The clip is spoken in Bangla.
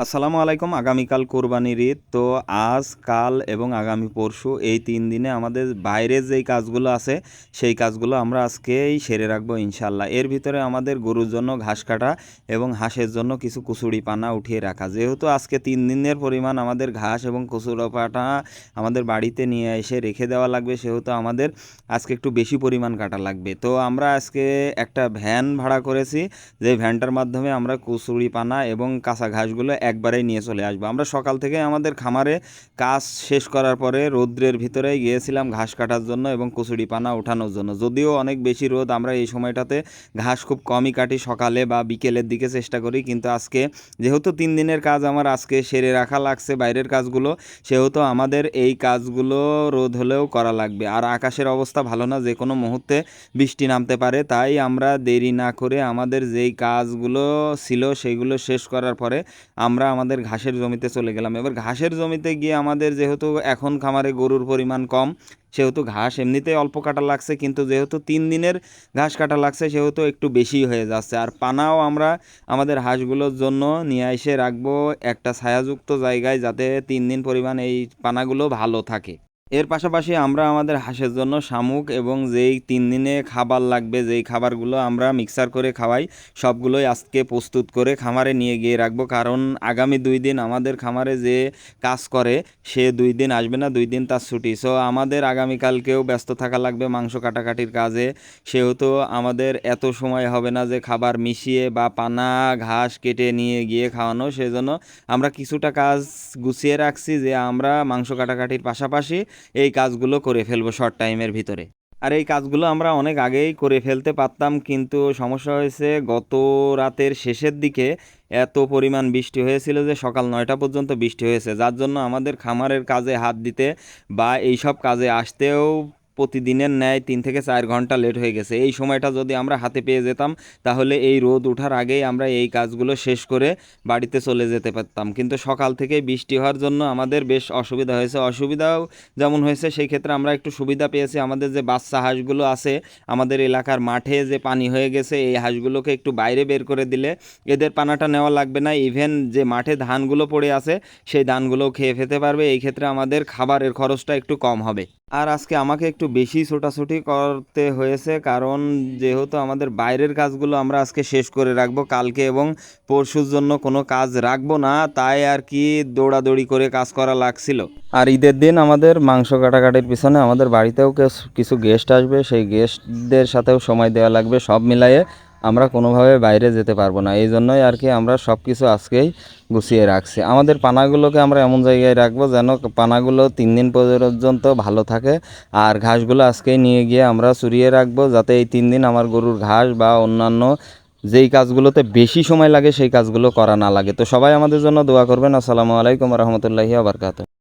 আসসালামু আলাইকুম। আগামীকাল কোরবানির ঈদ। তো আজ, কাল এবং আগামী পরশু এই ৩ দিনে আমাদের বাইরের যেই কাজগুলো আছে, সেই কাজগুলো আমরা আজকেই সেরে রাখবো ইনশাআল্লাহ। এর ভিতরে আমাদের গরুর জন্য ঘাস কাটা এবং হাঁসের জন্য কিছু কুচুড়ি পানা উঠিয়ে রাখা। যেহেতু আজকে ৩ দিনের পরিমাণ আমাদের ঘাস এবং কুচুড়ি পানা আমাদের বাড়িতে নিয়ে এসে রেখে দেওয়া লাগবে, সেহেতু আমাদের আজকে একটু বেশি পরিমাণ কাটা লাগবে। তো আমরা আজকে একটা ভ্যান ভাড়া করেছি, যে ভ্যানটার মাধ্যমে আমরা কুচুড়ি পানা এবং কাঁচা ঘাসগুলো একবারেই নিয়ে চলে আসবো। আমরা সকাল থেকে আমাদের খামারে কাজ শেষ করার পরে রৌদ্রের ভিতরে গিয়েছিলাম ঘাস কাটার জন্য এবং কুচুড়ি পানা ওঠানোর জন্য। যদিও অনেক বেশি রোদ, আমরা এই সময়টাতে ঘাস খুব কমই কাটি, সকালে বা বিকেলের দিকে চেষ্টা করি। কিন্তু আজকে যেহেতু ৩ দিনের কাজ আমার আজকে সেরে রাখা লাগছে বাইরের কাজগুলো, সেহেতু আমাদের এই কাজগুলো রোদ হলেও করা লাগবে। আর আকাশের অবস্থা ভালো না, যে কোনো মুহূর্তে বৃষ্টি নামতে পারে। তাই আমরা দেরি না করে আমাদের যেই কাজগুলো ছিল সেইগুলো শেষ করার পরে আমরা আমাদের ঘাসের জমিতে চলে গেলাম। এবার ঘাসের জমিতে গিয়ে আমাদের যেহেতু এখন খামারে গরুর পরিমাণ কম, সেহেতু ঘাস এমনিতেই অল্প কাটা লাগছে, কিন্তু যেহেতু ৩ দিনের ঘাস কাটা লাগছে সেহেতু একটু বেশি হয়ে যাচ্ছে। আর পানাও আমরা আমাদের হাঁসগুলোর জন্য নিয়ে এসে রাখবো একটা ছায়াযুক্ত জায়গায়, যাতে ৩ দিন পরিমাণ এই পানাগুলো ভালো থাকে। এর পাশাপাশি আমরা আমাদের হাঁসের জন্য শামুক এবং যেই ৩ দিনে খাবার লাগবে, যেই খাবারগুলো আমরা মিক্সার করে খাওয়াই, সবগুলোই আজকে প্রস্তুত করে খামারে নিয়ে গিয়ে রাখবো। কারণ আগামী ২ দিন আমাদের খামারে যে কাজ করে সে ২ দিন আসবে না, ২ দিন তার ছুটি। সো আমাদের আগামীকালকেও ব্যস্ত থাকা লাগবে মাংস কাটাকাটির কাজে। সেহেতু আমাদের এত সময় হবে না যে খাবার মিশিয়ে বা পানা ঘাস কেটে নিয়ে গিয়ে খাওয়ানো। সেজন্য আমরা কিছুটা কাজ গুছিয়ে রাখছি, যে আমরা মাংস কাটাকাটির পাশাপাশি এই কাজগুলো করে ফেলবো শর্ট টাইমের ভিতরে। আর এই কাজগুলো আমরা অনেক আগেই করে ফেলতে পারতাম, কিন্তু সমস্যা হয়েছে গত রাতের শেষের দিকে এত পরিমাণ বৃষ্টি হয়েছিল যে সকাল ৯টা পর্যন্ত বৃষ্টি হয়েছে, যার জন্য আমাদের খামারের কাজে হাত দিতে বা এই সব কাজে আসতেও প্রতিদিনের ন্যায় ৩ থেকে ৪ ঘন্টা লেট হয়ে গেছে। এই সময়টা যদি আমরা হাতে পেয়ে যেতাম, তাহলে এই রোদ ওঠার আগেই আমরা এই কাজগুলো শেষ করে বাড়িতে চলে যেতে পারতাম। কিন্তু সকাল থেকেই বৃষ্টি হওয়ার জন্য আমাদের বেশ অসুবিধা হয়েছে। অসুবিধাও যেমন হয়েছে, সেই ক্ষেত্রে আমরা একটু সুবিধা পেয়েছি। আমাদের যে বাচ্চা হাঁসগুলো আছে আমাদের এলাকার মাঠে যে পানি হয়ে গেছে, এই হাঁসগুলোকে একটু বাইরে বের করে দিলে এদের পানাটা নেওয়া লাগবে না। ইভেন যে মাঠে ধানগুলো পড়ে আছে সেই ধানগুলোও খেয়ে ফেলতে পারবে। এই ক্ষেত্রে আমাদের খাবারের খরচটা একটু কম হবে। আর আজকে আমাকে একটু বেশি ছোটাছুটি করতে হয়েছে, কারণ যেহেতু আমাদের বাইরের কাজগুলো আমরা আজকে শেষ করে রাখবো, কালকে এবং পরশুর জন্য কোনো কাজ রাখবো না, তাই আর কি দৌড়াদৌড়ি করে কাজ করা লাগছিল। আর ঈদের দিন আমাদের মাংস কাটাকাটির পিছনে আমাদের বাড়িতেও কিছু গেস্ট আসবে, সেই গেস্টদের সাথেও সময় দেওয়া লাগবে। সব মিলাইয়ে আমরা কোনোভাবে বাইরে যেতে পারবো না, এই জন্যই আর কি আমরা সব কিছু আজকেই গুছিয়ে রাখছি। আমাদের পানাগুলোকে আমরা এমন জায়গায় রাখবো যেন পানাগুলো ৩ দিন পর্যন্ত ভালো থাকে। আর ঘাসগুলো আজকেই নিয়ে গিয়ে আমরা চুরিয়ে রাখবো, যাতে এই ৩ দিন আমার গরুর ঘাস বা অন্যান্য যেই কাজগুলোতে বেশি সময় লাগে সেই কাজগুলো করা না লাগে। তো সবাই আমাদের জন্য দোয়া করবেন। আসসালামু আলাইকুম রহমতুল্লাহি ওয়া বারাকাতুহু।